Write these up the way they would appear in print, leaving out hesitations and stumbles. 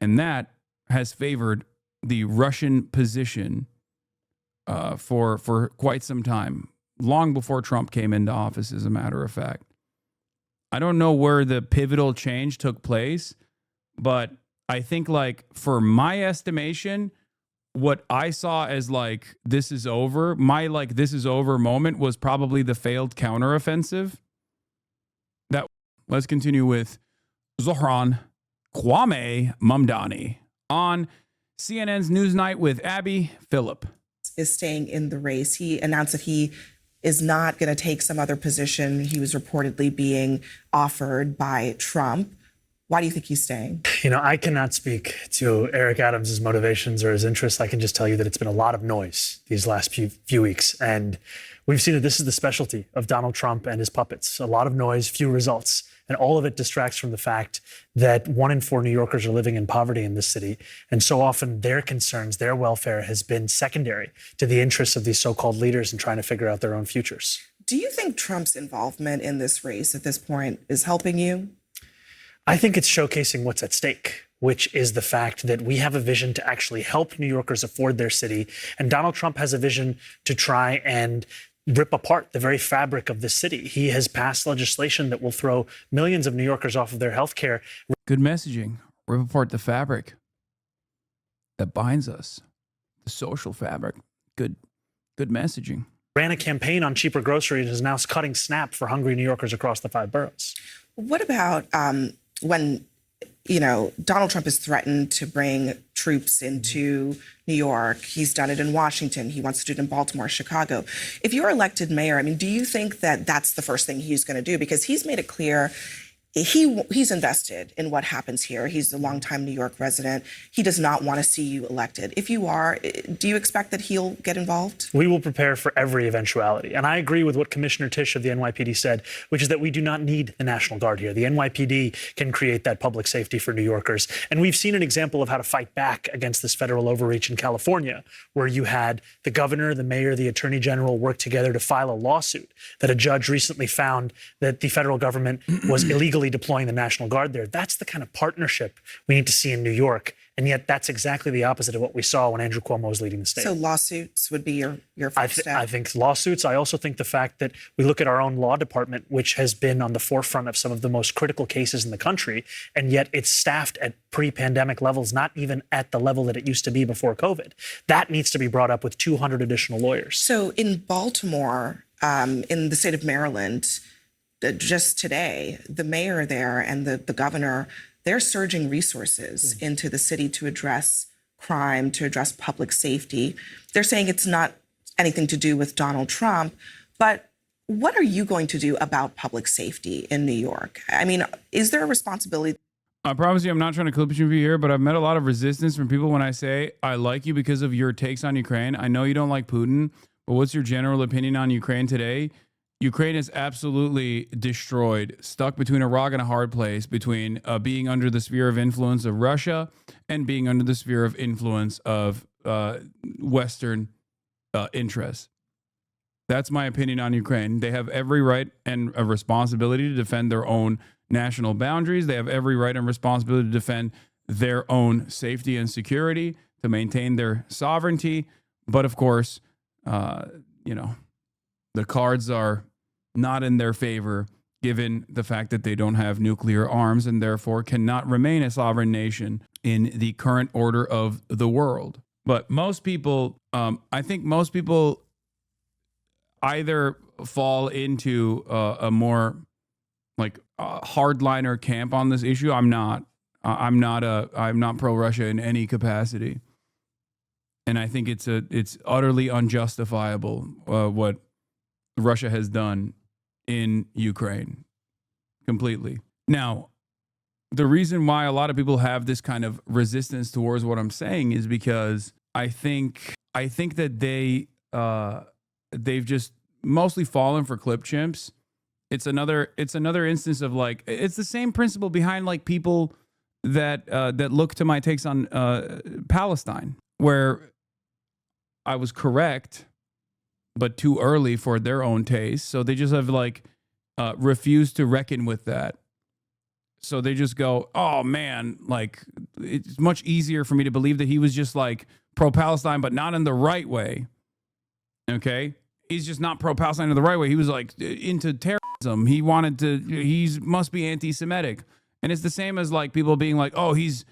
And that has favored the Russian position for quite some time, long before Trump came into office, as a matter of fact. I don't know where the pivotal change took place, but I think, like, for my estimation, what I saw as like, this is over, my like, this is over moment was probably the failed counteroffensive. Let's continue with Zoran Kwame Mamdani on CNN's Newsnight with Abby Phillip. Is staying in the race. He announced that he is not going to take some other position he was reportedly being offered by Trump. Why do you think he's staying? I cannot speak to Eric Adams' motivations or his interests. I can just tell you that it's been a lot of noise these last few weeks. And we've seen that this is the specialty of Donald Trump and his puppets. A lot of noise, few results. And all of it distracts from the fact that 1 in 4 New Yorkers are living in poverty in this city. And so often their concerns, their welfare has been secondary to the interests of these so-called leaders in trying to figure out their own futures. Do you think Trump's involvement in this race at this point is helping you? I think it's showcasing what's at stake, which is the fact that we have a vision to actually help New Yorkers afford their city. And Donald Trump has a vision to try and rip apart the very fabric of this city. He has passed legislation that will throw millions of New Yorkers off of their health care. Good messaging. Rip apart the fabric that binds us, the social fabric. Good messaging. Ran a campaign on cheaper groceries and is now cutting SNAP for hungry New Yorkers across the 5 boroughs. What about when Donald Trump has threatened to bring troops into New York? He's done it in Washington. He wants to do it in Baltimore, Chicago. If you're elected mayor, do you think that that's the first thing he's going to do? Because he's made it clear he's invested in what happens here. He's a longtime New York resident. He does not want to see you elected. If you are, do you expect that he'll get involved? We will prepare for every eventuality. And I agree with what Commissioner Tisch of the NYPD said, which is that we do not need the National Guard here. The NYPD can create that public safety for New Yorkers. And we've seen an example of how to fight back against this federal overreach in California, where you had the governor, the mayor, the attorney general work together to file a lawsuit that a judge recently found that the federal government was illegally deploying the National Guard there. That's the kind of partnership we need to see in New York. And yet that's exactly the opposite of what we saw when Andrew Cuomo was leading the state. So lawsuits would be your first step? I think lawsuits. I also think the fact that we look at our own law department, which has been on the forefront of some of the most critical cases in the country, and yet it's staffed at pre-pandemic levels, not even at the level that it used to be before COVID. That needs to be brought up with 200 additional lawyers. So in Baltimore, in the state of Maryland, just today, the mayor there and the governor, they're surging resources into the city to address crime, to address public safety. They're saying it's not anything to do with Donald Trump, but what are you going to do about public safety in New York? Is there a responsibility? I promise you I'm not trying to clip you here, but I've met a lot of resistance from people when I say I like you because of your takes on Ukraine. I know you don't like Putin, but what's your general opinion on Ukraine today? Ukraine is absolutely destroyed, stuck between a rock and a hard place, between being under the sphere of influence of Russia and being under the sphere of influence of Western interests. That's my opinion on Ukraine. They have every right and a responsibility to defend their own national boundaries. They have every right and responsibility to defend their own safety and security, to maintain their sovereignty. But of course, the cards are not in their favor, given the fact that they don't have nuclear arms and therefore cannot remain a sovereign nation in the current order of the world. But most people, I think most people either fall into a more like hardliner camp on this issue. I'm not pro-Russia in any capacity. And I think it's utterly unjustifiable what Russia has done in Ukraine, completely. Now, the reason why a lot of people have this kind of resistance towards what I'm saying is because I think that they've just mostly fallen for clip chimps. It's another instance of like, it's the same principle behind like people that look to my takes on Palestine, where I was correct, but too early for their own taste. So they just have like refused to reckon with that. So they just go, oh man, like it's much easier for me to believe that he was just like pro-Palestine, but not in the right way. Okay. He's just not pro-Palestine in the right way. He was like into terrorism. He must be anti-Semitic. And it's the same as like people being like, oh, he's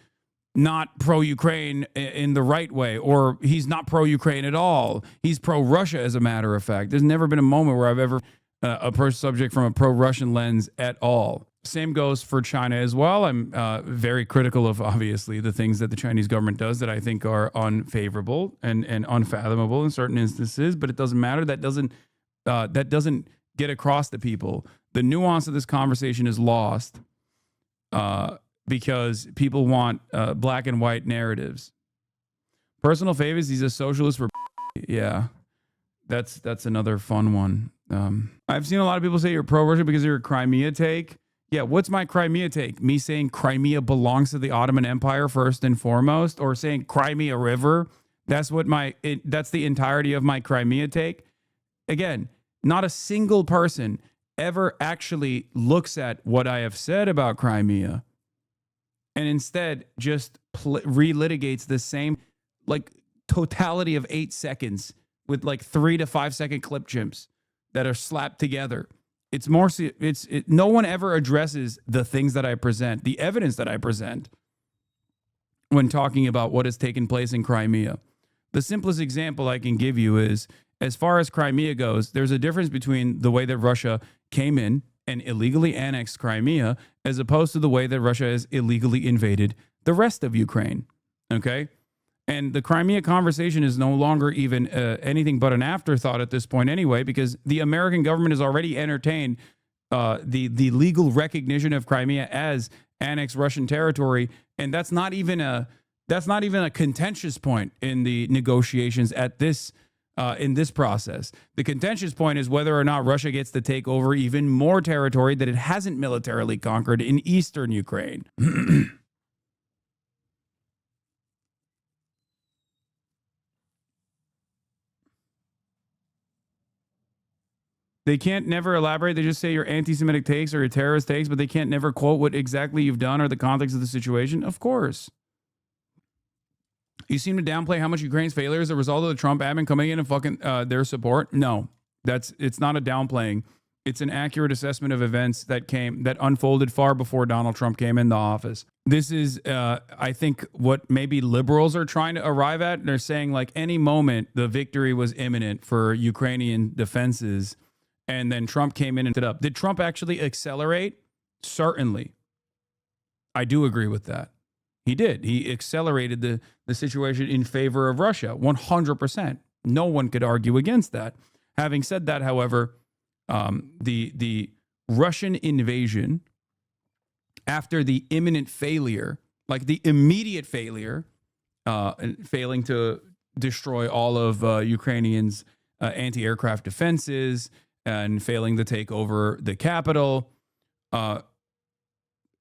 not pro-Ukraine in the right way, or he's not pro-Ukraine at all. He's pro-Russia, as a matter of fact. There's never been a moment where I've ever approached subject from a pro-Russian lens at all. Same goes for China as well. I'm very critical of, obviously, the things that the Chinese government does that I think are unfavorable and unfathomable in certain instances, but it doesn't matter. That doesn't get across to people. The nuance of this conversation is lost because people want black and white narratives. Personal favors, he's a socialist for yeah. That's another fun one. I've seen a lot of people say you're pro-Russia because of your Crimea take. Yeah, what's my Crimea take? Me saying Crimea belongs to the Ottoman Empire first and foremost, or saying Crimea River? That's the entirety of my Crimea take. Again, not a single person ever actually looks at what I have said about Crimea, and instead just relitigates the same like totality of 8 seconds with like 3 to 5 second clip chimps that are slapped together. No one ever addresses the things that I present, the evidence that I present when talking about what has taken place in Crimea. The simplest example I can give you is, as far as Crimea goes, there's a difference between the way that Russia came in and illegally annexed Crimea as opposed to the way that Russia has illegally invaded the rest of Ukraine. Okay? And the Crimea conversation is no longer even anything but an afterthought at this point anyway, because the American government has already entertained the legal recognition of Crimea as annexed Russian territory, and that's not even a contentious point in the negotiations at this in this process. The contentious point is whether or not Russia gets to take over even more territory that it hasn't militarily conquered in eastern Ukraine. They can't never elaborate. They just say your anti-Semitic takes or your terrorist takes, but they can't never quote what exactly you've done or the context of the situation. Of course. You seem to downplay how much Ukraine's failure is a result of the Trump admin coming in and fucking their support. No, it's not a downplaying. It's an accurate assessment of events that unfolded far before Donald Trump came into office. This is, I think, what maybe liberals are trying to arrive at. They're saying like any moment the victory was imminent for Ukrainian defenses. And then Trump came in and stood up. Did Trump actually accelerate? Certainly. I do agree with that. He did. He accelerated the situation in favor of Russia, 100%. No one could argue against that. Having said that, however, the Russian invasion, after the imminent failure, like the immediate failure, failing to destroy all of Ukrainians' anti-aircraft defenses, and failing to take over the capital,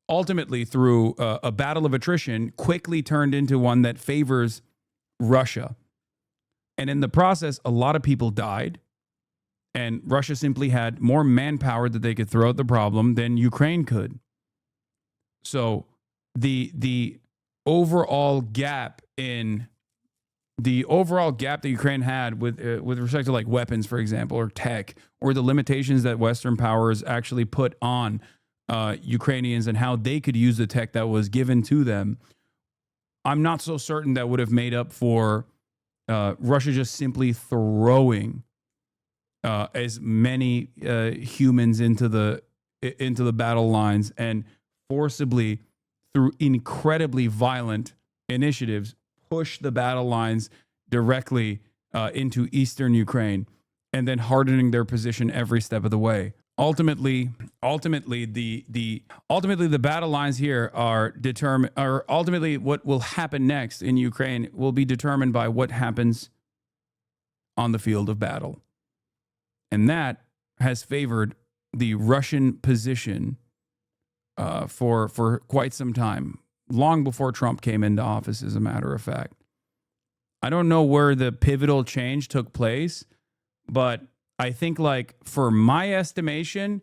ultimately through a battle of attrition, quickly turned into one that favors Russia. And in the process, a lot of people died, and Russia simply had more manpower that they could throw at the problem than Ukraine could. So the overall gap that Ukraine had with respect to like weapons, for example, or tech, or the limitations that Western powers actually put on Ukrainians and how they could use the tech that was given to them, I'm not so certain that would have made up for Russia just simply throwing as many humans into the battle lines and forcibly, through incredibly violent initiatives, push the battle lines directly into eastern Ukraine, and then hardening their position every step of the way. Ultimately, the battle lines here are determined, or ultimately what will happen next in Ukraine will be determined by what happens on the field of battle. And that has favored the Russian position for quite some time, long before Trump came into office, as a matter of fact. I don't know where the pivotal change took place, but I think, like, for my estimation,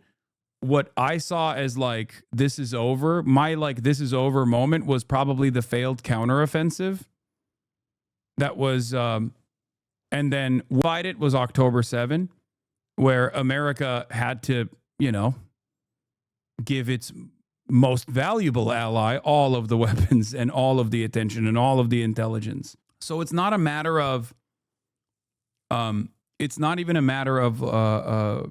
what I saw as like, this is over, my like, this is over moment was probably the failed counteroffensive. That was, and then what it was October 7, where America had to, give its most valuable ally all of the weapons and all of the attention and all of the intelligence. So it's not a matter of, it's not even a matter of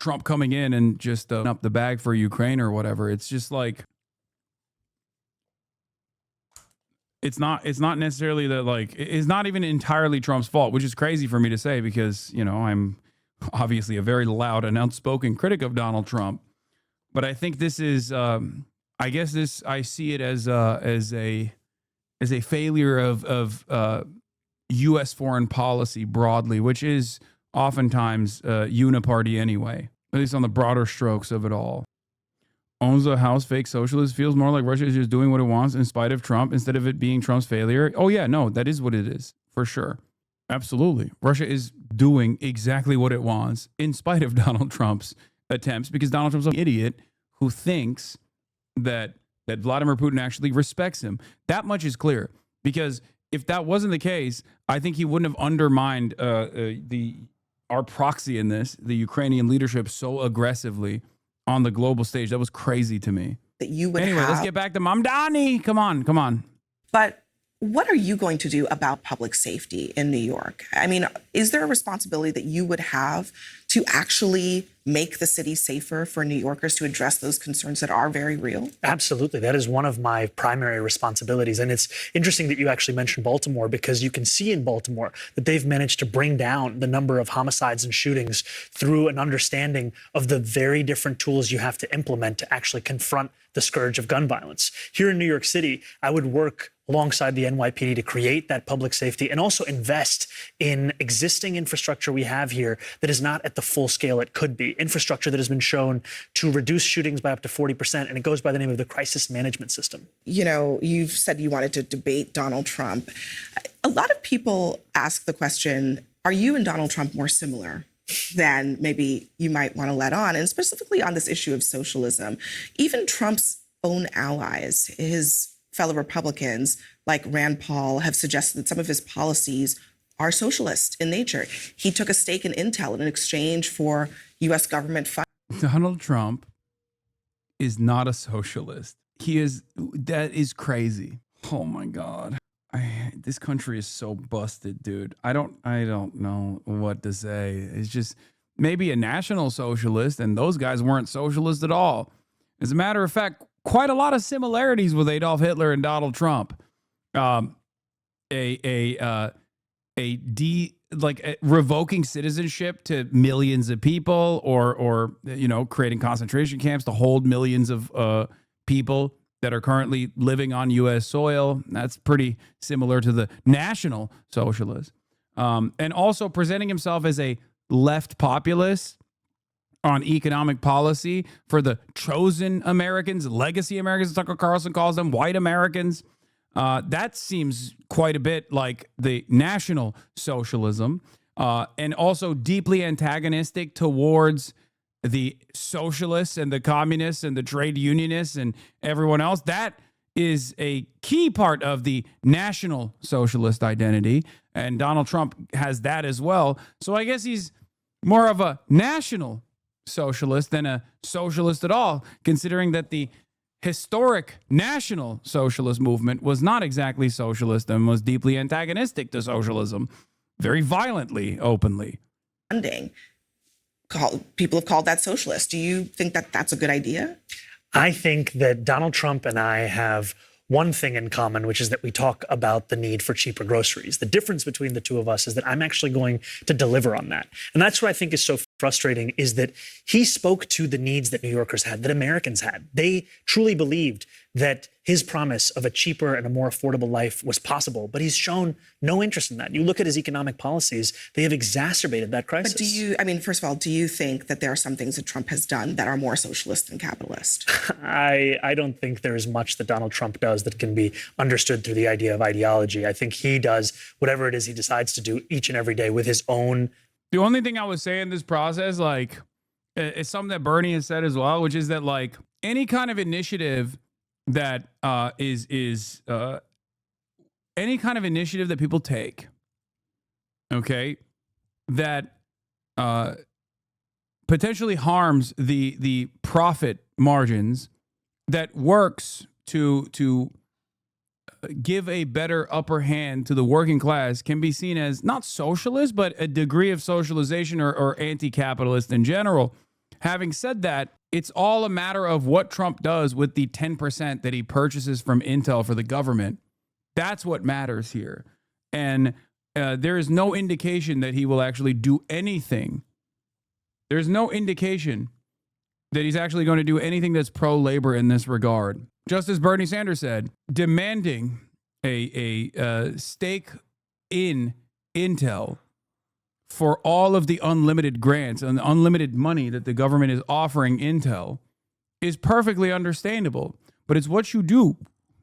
Trump coming in and just up the bag for Ukraine or whatever. It's just like, it's not necessarily that, like, it's not even entirely Trump's fault, which is crazy for me to say because, I'm obviously a very loud and outspoken critic of Donald Trump. But I think this is, I guess I see it as a failure of U.S. foreign policy broadly, which is oftentimes uniparty anyway, at least on the broader strokes of it all. Owns a house fake socialist, feels more like Russia is just doing what it wants in spite of Trump instead of it being Trump's failure. Oh yeah, no, that is what it is, for sure. Absolutely. Russia is doing exactly what it wants in spite of Donald Trump's attempts, because Donald Trump's an idiot who thinks that Vladimir Putin actually respects him. That much is clear, because if that wasn't the case, I think he wouldn't have undermined our proxy in this, the Ukrainian leadership, so aggressively on the global stage. That was crazy to me. That you would anyway, let's get back to Mamdani. Come on. But what are you going to do about public safety in New York? I mean, is there a responsibility that you would have to actually make the city safer for New Yorkers, to address those concerns that are very real? Absolutely. That is one of my primary responsibilities. And it's interesting that you actually mentioned Baltimore, because you can see in Baltimore that they've managed to bring down the number of homicides and shootings through an understanding of the very different tools you have to implement to actually confront the scourge of gun violence. Here in New York City, I would work alongside the NYPD to create that public safety and also invest in existing infrastructure we have here that is not at the full scale it could be. Infrastructure that has been shown to reduce shootings by up to 40%, and it goes by the name of the crisis management system. You've said you wanted to debate Donald Trump. A lot of people ask the question, are you and Donald Trump more similar than maybe you might want to let on? And specifically on this issue of socialism, even Trump's own allies, his fellow Republicans like Rand Paul, have suggested that some of his policies are socialist in nature. He took a stake in Intel in exchange for U.S. government funds. Donald Trump is not a socialist. That is crazy. Oh my God. This country is so busted, dude. I don't know what to say. It's just maybe a national socialist, and those guys weren't socialist at all. As a matter of fact, quite a lot of similarities with Adolf Hitler and Donald Trump. Revoking citizenship to millions of people, or creating concentration camps to hold millions of people that are currently living on U.S. soil. That's pretty similar to the National Socialist. And also presenting himself as a left populist on economic policy for the chosen Americans, legacy Americans, Tucker Carlson calls them, white Americans. That seems quite a bit like the National Socialism, and also deeply antagonistic towards the socialists and the communists and the trade unionists and everyone else. That is a key part of the National Socialist identity, and Donald Trump has that as well. So I guess he's more of a national socialist than a socialist at all, considering that the historic National Socialist movement was not exactly socialist and was deeply antagonistic to socialism, very violently, openly. People have called that socialist. Do you think that that's a good idea? I think that Donald Trump and I have one thing in common, which is that we talk about the need for cheaper groceries. The difference between the two of us is that I'm actually going to deliver on that. And that's what I think is so frustrating, is that he spoke to the needs that New Yorkers had, that Americans had. They truly believed that his promise of a cheaper and a more affordable life was possible, but he's shown no interest in that. You look at his economic policies, they have exacerbated that crisis. But first of all, do you think that there are some things that Trump has done that are more socialist than capitalist? I don't think there is much that Donald Trump does that can be understood through the idea of ideology. I think he does whatever it is he decides to do each and every day with his own. The only thing I would say in this process, it's something that Bernie has said as well, which is that like any kind of initiative that any kind of initiative that people take, okay, that potentially harms the profit margins, that works to give a better upper hand to the working class, can be seen as not socialist, but a degree of socialization or anti-capitalist in general. Having said that, it's all a matter of what Trump does with the 10% that he purchases from Intel for the government. That's what matters here. And there is no indication that he will actually do anything. There's no indication that he's actually going to do anything that's pro-labor in this regard. Just as Bernie Sanders said, demanding a stake in Intel for all of the unlimited grants and the unlimited money that the government is offering Intel is perfectly understandable. But it's what you do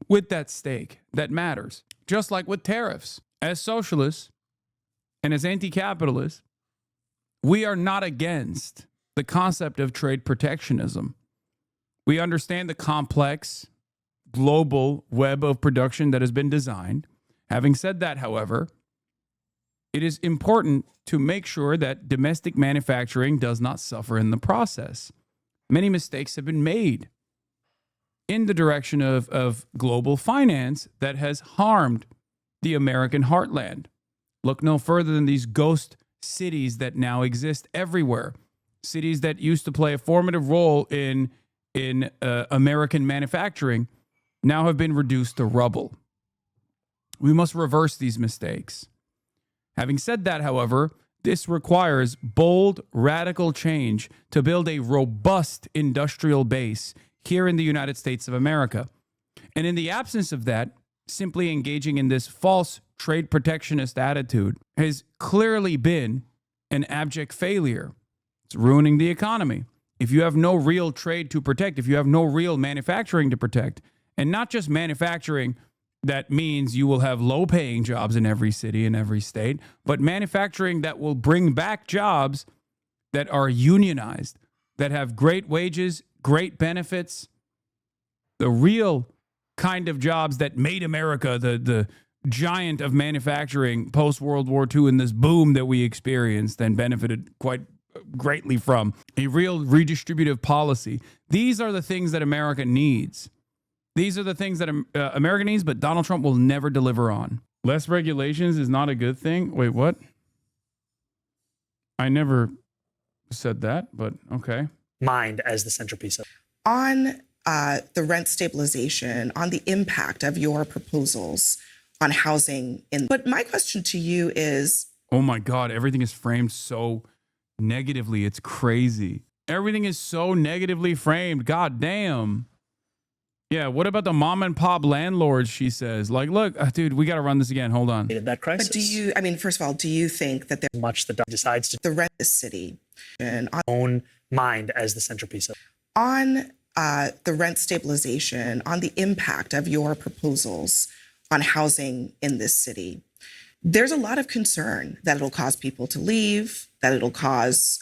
with that stake that matters. Just like with tariffs. As socialists and as anti-capitalists, we are not against the concept of trade protectionism. We understand the complex global web of production that has been designed. Having said that, however, it is important to make sure that domestic manufacturing does not suffer in the process. Many mistakes have been made in the direction of global finance that has harmed the American heartland. Look no further than these ghost cities that now exist everywhere. Cities that used to play a formative role in American manufacturing now have been reduced to rubble. We must reverse these mistakes. Having said that, however, this requires bold, radical change to build a robust industrial base here in the United States of America. And in the absence of that, simply engaging in this false trade protectionist attitude has clearly been an abject failure. It's ruining the economy. If you have no real trade to protect, if you have no real manufacturing to protect, and not just manufacturing, that means you will have low-paying jobs in every city, in every state, but manufacturing that will bring back jobs that are unionized, that have great wages, great benefits, the real kind of jobs that made America the giant of manufacturing post-World War II in this boom that we experienced and benefited quite greatly from. A real redistributive policy. These are the things that America needs. These are the things that America needs, but Donald Trump will never deliver on. Less regulations is not a good thing. Wait, what? I never said that, but okay. Mind as the centerpiece of On the rent stabilization, on the impact of your proposals on housing. But my question to you is... Oh my God, everything is framed so negatively. It's crazy. Everything is so negatively framed. God damn. Yeah, what about the mom and pop landlords, she says? Like, look, dude, we got to run this again. Hold on. that crisis. But do you, I mean, first of all, do you think that there's much that decides to the rent this city and own mind as the centerpiece of on the rent stabilization, on the impact of your proposals on housing in this city? There's a lot of concern that it'll cause people to leave, that it'll cause,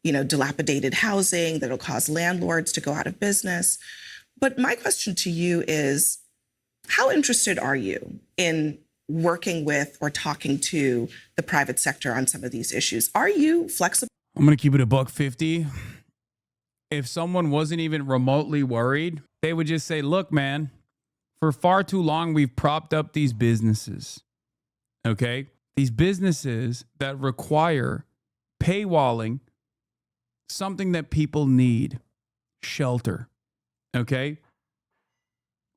dilapidated housing, that it'll cause landlords to go out of business. But my question to you is, how interested are you in working with or talking to the private sector on some of these issues? Are you flexible? I'm going to keep it $1.50. If someone wasn't even remotely worried, they would just say, look, man, for far too long, we've propped up these businesses. Okay? These businesses that require paywalling something that people need, shelter. Okay?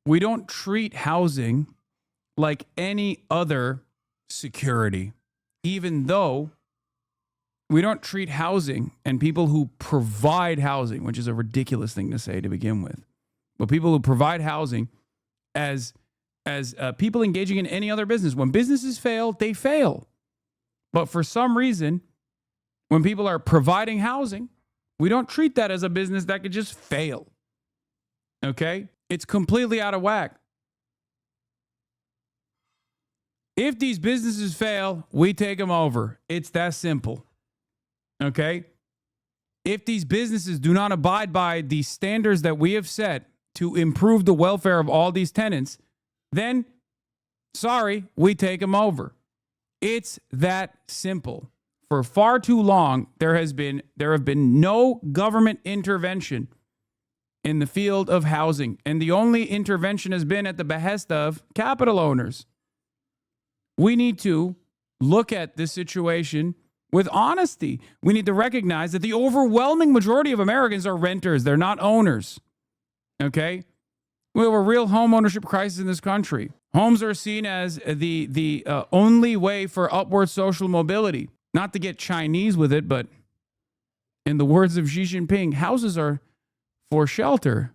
We don't treat housing like any other security, even though we don't treat housing and people who provide housing, which is a ridiculous thing to say to begin with, but people who provide housing as people engaging in any other business. When businesses fail, they fail. But for some reason, when people are providing housing, we don't treat that as a business that could just fail. Okay? It's completely out of whack. If these businesses fail, we take them over. It's that simple. Okay? If these businesses do not abide by the standards that we have set to improve the welfare of all these tenants, then sorry, we take them over. It's that simple. For far too long, there have been no government intervention in the field of housing, and the only intervention has been at the behest of capital owners. We need to look at this situation with honesty. We need to recognize that the overwhelming majority of Americans are renters. They're not owners. Okay? We have a real home ownership crisis in this country. Homes are seen as the only way for upward social mobility. Not to get Chinese with it, but in the words of Xi Jinping, houses are for shelter.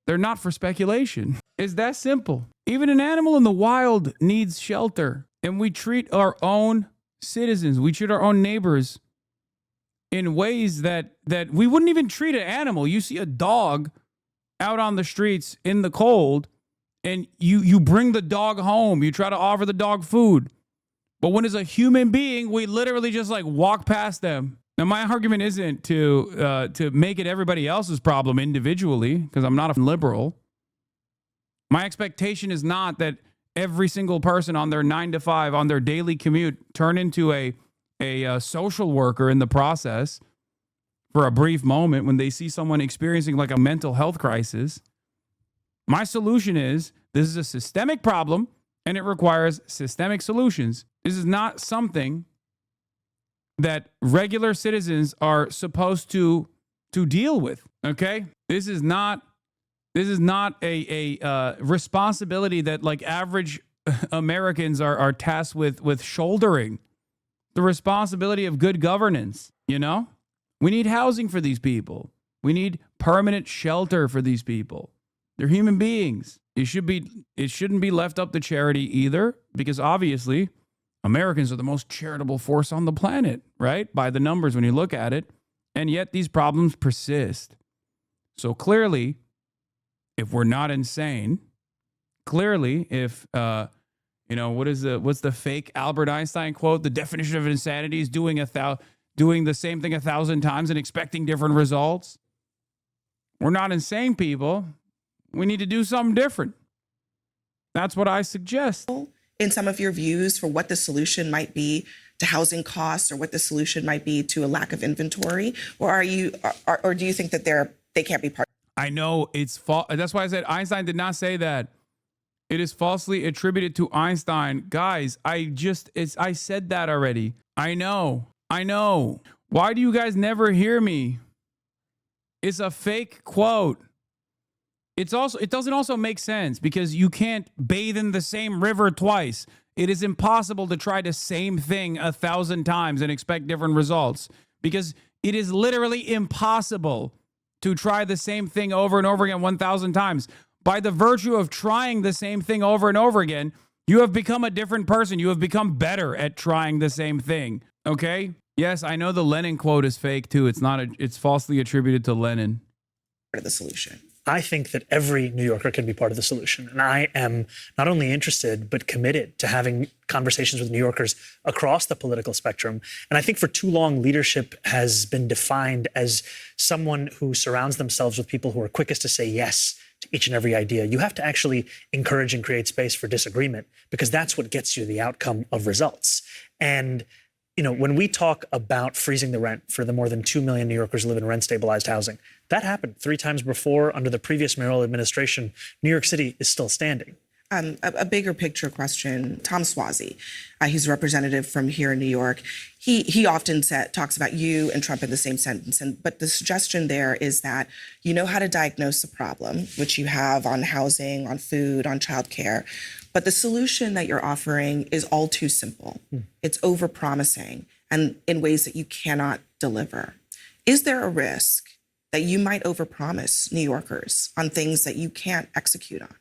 They're not for speculation. It's that simple. Even an animal in the wild needs shelter. And we treat our own citizens, we treat our own neighbors in ways that we wouldn't even treat an animal. You see a dog out on the streets in the cold, and you bring the dog home. You try to offer the dog food. But when it's a human being, we literally just like walk past them. Now, my argument isn't to make it everybody else's problem individually, because I'm not a liberal. My expectation is not that every single person on their 9 to 5, on their daily commute, turn into a social worker in the process for a brief moment when they see someone experiencing like a mental health crisis. My solution is this is a systemic problem and it requires systemic solutions. This is not something that regular citizens are supposed to deal with. Okay? This is not a responsibility that like average Americans are tasked with shouldering. The responsibility of good governance, you know? We need housing for these people. We need permanent shelter for these people. They're human beings. It shouldn't be left up to charity either, because obviously Americans are the most charitable force on the planet, right? By the numbers when you look at it. And yet these problems persist. So clearly, if we're not insane, clearly, if what's the fake Albert Einstein quote? The definition of insanity is doing the same thing 1,000 times and expecting different results. We're not insane people. We need to do something different. That's what I suggest. In some of your views for what the solution might be to housing costs, or what the solution might be to a lack of inventory, or do you think that they can't be part? I know it's false. That's why I said Einstein did not say that. It is falsely attributed to Einstein. Guys, I said that already. I know. Why do you guys never hear me? It's a fake quote. It doesn't also make sense because you can't bathe in the same river twice. It is impossible to try the same thing 1,000 times and expect different results, because it is literally impossible to try the same thing over and over again 1,000 times. By the virtue of trying the same thing over and over again, you have become a different person. You have become better at trying the same thing. Okay? Yes, I know the Lenin quote is fake too. It's falsely attributed to Lenin. Part of the solution. I think that every New Yorker can be part of the solution. And I am not only interested, but committed to having conversations with New Yorkers across the political spectrum. And I think for too long, leadership has been defined as someone who surrounds themselves with people who are quickest to say yes to each and every idea. You have to actually encourage and create space for disagreement, because that's what gets you the outcome of results. And when we talk about freezing the rent for the more than 2 million New Yorkers who live in rent-stabilized housing, that happened 3 times before under the previous mayoral administration. New York City is still standing. A bigger picture question. Tom Suozzi, he's a representative from here in New York. He often talks about you and Trump in the same sentence. But the suggestion there is that you know how to diagnose a problem, which you have on housing, on food, on childcare. But the solution that you're offering is all too simple. It's overpromising and in ways that you cannot deliver. Is there a risk that you might overpromise New Yorkers on things that you can't execute on?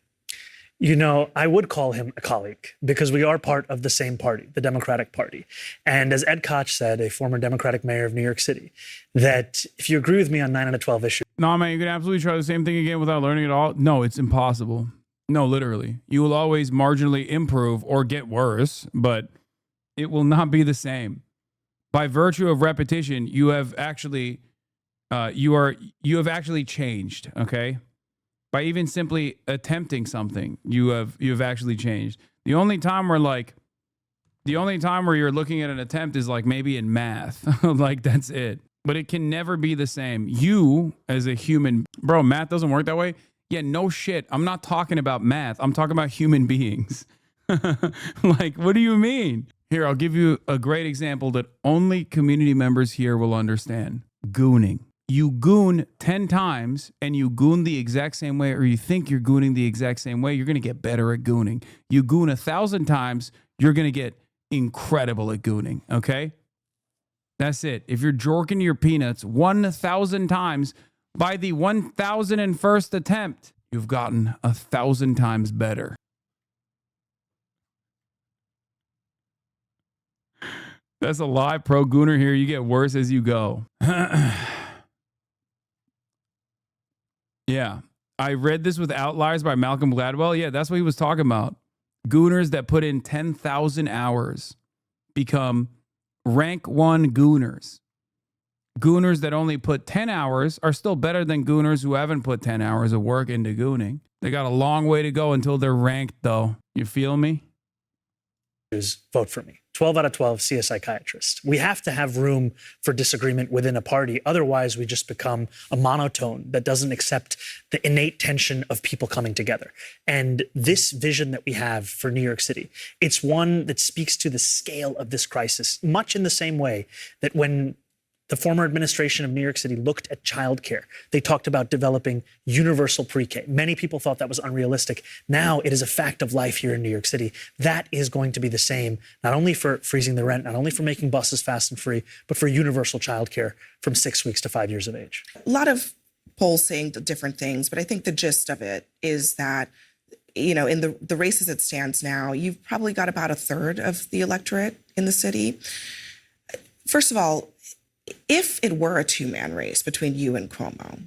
I would call him a colleague, because we are part of the same party, the Democratic Party. And as Ed Koch said, a former Democratic mayor of New York City, that if you agree with me on 9 out of 12 issues. No, man, you can absolutely try the same thing again without learning it all. No, it's impossible. No, literally. You will always marginally improve or get worse, but it will not be the same. by virtue of repetition, you have actually you have actually changed, okay? By even simply attempting something, you have actually changed. The only time where you're looking at an attempt is like maybe in math. Like that's it. But it can never be the same. You as a human, bro, math doesn't work that way. Yeah, no shit. I'm not talking about math. I'm talking about human beings. Like, what do you mean? Here, I'll give you a great example that only community members here will understand. Gooning. You goon 10 times and you goon the exact same way, or you think you're gooning the exact same way, you're going to get better at gooning. You goon 1,000 times, you're going to get incredible at gooning, okay? That's it. If you're jorking your peanuts 1,000 times, by the 1,001st attempt, you've gotten 1,000 times better. That's a live pro gooner here. You get worse as you go. Yeah. I read this with Outliers by Malcolm Gladwell. Yeah, that's what he was talking about. Gooners that put in 10,000 hours become rank 1 gooners. Gooners that only put 10 hours are still better than gooners who haven't put 10 hours of work into gooning. They got a long way to go until they're ranked, though. You feel me? Vote for me. 12 out of 12, see a psychiatrist. We have to have room for disagreement within a party. Otherwise, we just become a monotone that doesn't accept the innate tension of people coming together. And this vision that we have for New York City, it's one that speaks to the scale of this crisis, much in the same way that when the former administration of New York City looked at childcare, they talked about developing universal pre-K. Many people thought that was unrealistic. Now it is a fact of life here in New York City. That is going to be the same, not only for freezing the rent, not only for making buses fast and free, but for universal childcare from 6 weeks to 5 years of age. A lot of polls saying different things, but I think the gist of it is that, you know, in the race as it stands now, you've probably got about a third of the electorate in the city. First of all, if it were a two-man race between you and Cuomo,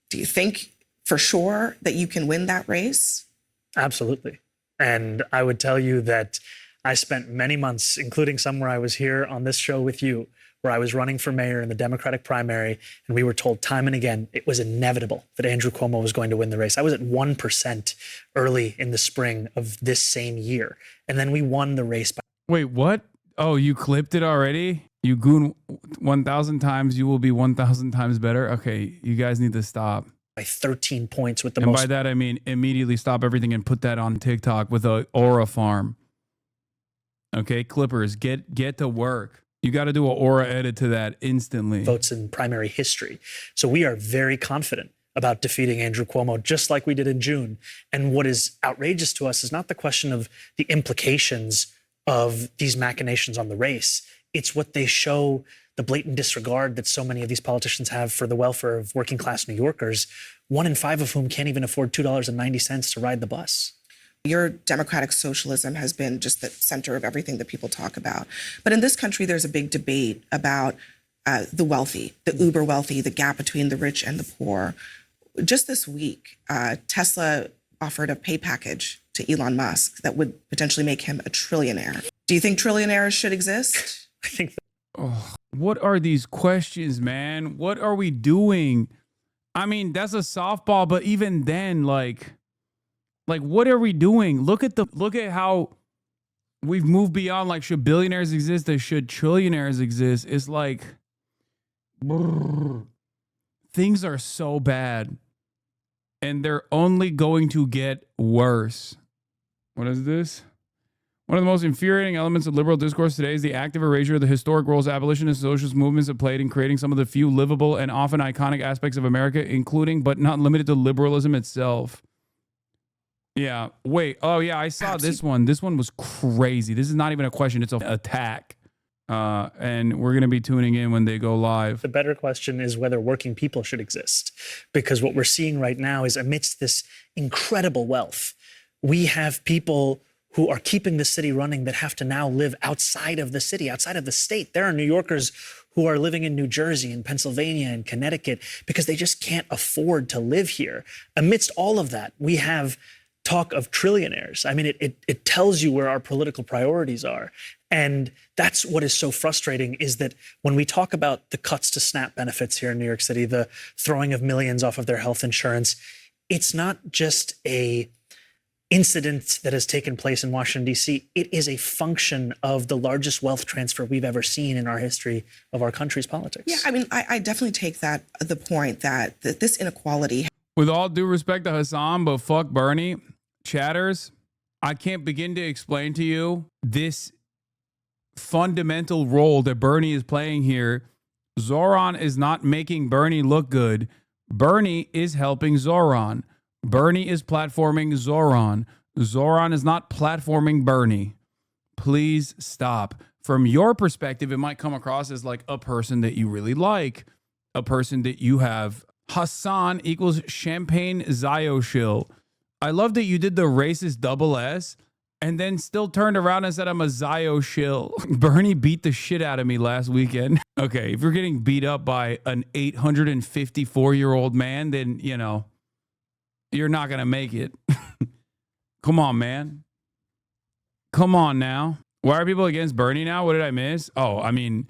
do you think for sure that you can win that race? Absolutely. And I would tell you that I spent many months, including some where I was here on this show with you, where I was running for mayor in the Democratic primary, and we were told time and again it was inevitable that Andrew Cuomo was going to win the race. I was at 1% early in the spring of this same year, and then we won the race. Wait, what? Oh, you clipped it already? You goon 1,000 times, you will be 1,000 times better? Okay, you guys need to stop. By 13 points with the and most. And by that, I mean immediately stop everything and put that on TikTok with a Aura farm. Okay, Clippers, get to work. You got to do an Aura edit to that instantly. Votes in primary history. So we are very confident about defeating Andrew Cuomo, just like we did in June. And what is outrageous to us is not the question of the implications of these machinations on the race. It's what they show, the blatant disregard that so many of these politicians have for the welfare of working class New Yorkers, 1 in 5 of whom can't even afford $2.90 to ride the bus. Your democratic socialism has been just the center of everything that people talk about. But in this country, there's a big debate about the wealthy, the uber wealthy, the gap between the rich and the poor. Just this week, Tesla offered a pay package to Elon Musk that would potentially make him a trillionaire. Do you think trillionaires should exist? I think. What are these questions, man? What are we doing? I mean, that's a softball, but even then, like what are we doing? Look at how we've moved beyond like should billionaires exist or should trillionaires exist? It's like things are so bad and they're only going to get worse. What is this? One of the most infuriating elements of liberal discourse today is the active erasure of the historic roles abolitionist and socialist movements have played in creating some of the few livable and often iconic aspects of America, including but not limited to liberalism itself. Yeah. Wait. Oh, yeah. I saw this one. This one was crazy. This is not even a question. It's an attack. And we're going to be tuning in when they go live. The better question is whether working people should exist, because what we're seeing right now is amidst this incredible wealth, we have people who are keeping the city running that have to now live outside of the city, outside of the state. There are New Yorkers who are living in New Jersey and Pennsylvania and Connecticut because they just can't afford to live here. Amidst all of that, we have talk of trillionaires. I mean, it tells you where our political priorities are. And that's what is so frustrating, is that when we talk about the cuts to SNAP benefits here in New York City, the throwing of millions off of their health insurance, it's not just a incident that has taken place in Washington, D.C. It is a function of the largest wealth transfer we've ever seen in our history of our country's politics. Yeah, I mean, I definitely take the point that this inequality. With all due respect to Hasan, but fuck Bernie, chatters, I can't begin to explain to you this fundamental role that Bernie is playing here. Zoran is not making Bernie look good. Bernie is helping Zoran. Bernie is platforming Zoran. Zoran is not platforming Bernie. Please stop. From your perspective, it might come across as like a person that you really like, a person that you have. Hasan equals champagne Zio-shill. I love that you did the racist double S and then still turned around and said I'm a Zio-shill. Bernie beat the shit out of me last weekend. Okay, if you're getting beat up by an 854-year-old man, then, you know, you're not going to make it. Come on, man. Come on now. Why are people against Bernie now? What did I miss? Oh, I mean,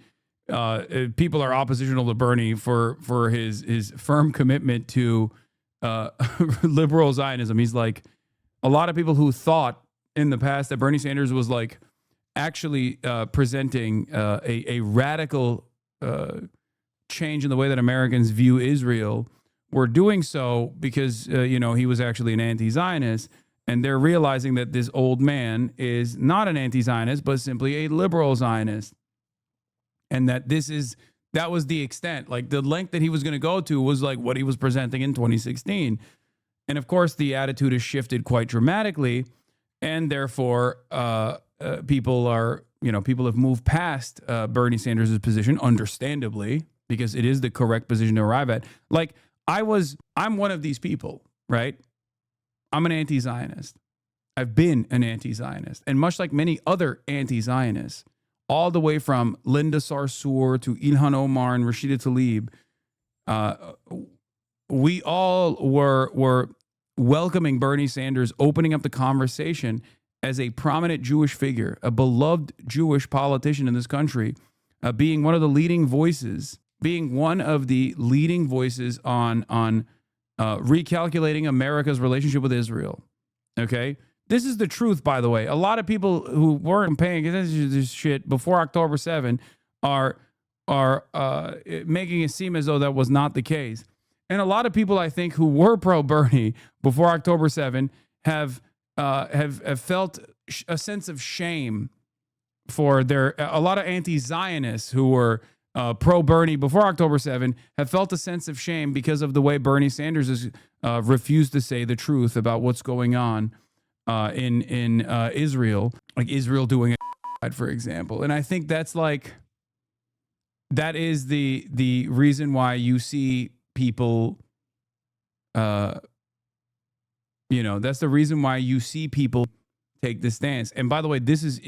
people are oppositional to Bernie for his firm commitment to liberal Zionism. He's like, a lot of people who thought in the past that Bernie Sanders was like actually presenting a radical change in the way that Americans view Israel were doing so because, you know, he was actually an anti-Zionist. And they're realizing that this old man is not an anti-Zionist, but simply a liberal Zionist. And that that was the extent, like the length that he was going to go to was like what he was presenting in 2016. And of course, the attitude has shifted quite dramatically. And therefore, people have moved past Bernie Sanders' position, understandably, because it is the correct position to arrive at. Like, I'm one of these people, right? I'm an anti-Zionist. I've been an anti-Zionist. And much like many other anti-Zionists, all the way from Linda Sarsour to Ilhan Omar and Rashida Tlaib, we all were welcoming Bernie Sanders, opening up the conversation as a prominent Jewish figure, a beloved Jewish politician in this country, being one of the leading voices on recalculating America's relationship with Israel. Okay? This is the truth, by the way. A lot of people who weren't paying attention to this shit before October 7 are making it seem as though that was not the case. And a lot of people, I think, who were pro-Bernie before October 7 have felt a sense of shame for a lot of anti-Zionists who were pro-Bernie before October 7 have felt a sense of shame because of the way Bernie Sanders has refused to say the truth about what's going on in Israel, like Israel doing it, for example. And I think that is the reason why you see people, that's the reason why you see people take this stance. And by the way, this is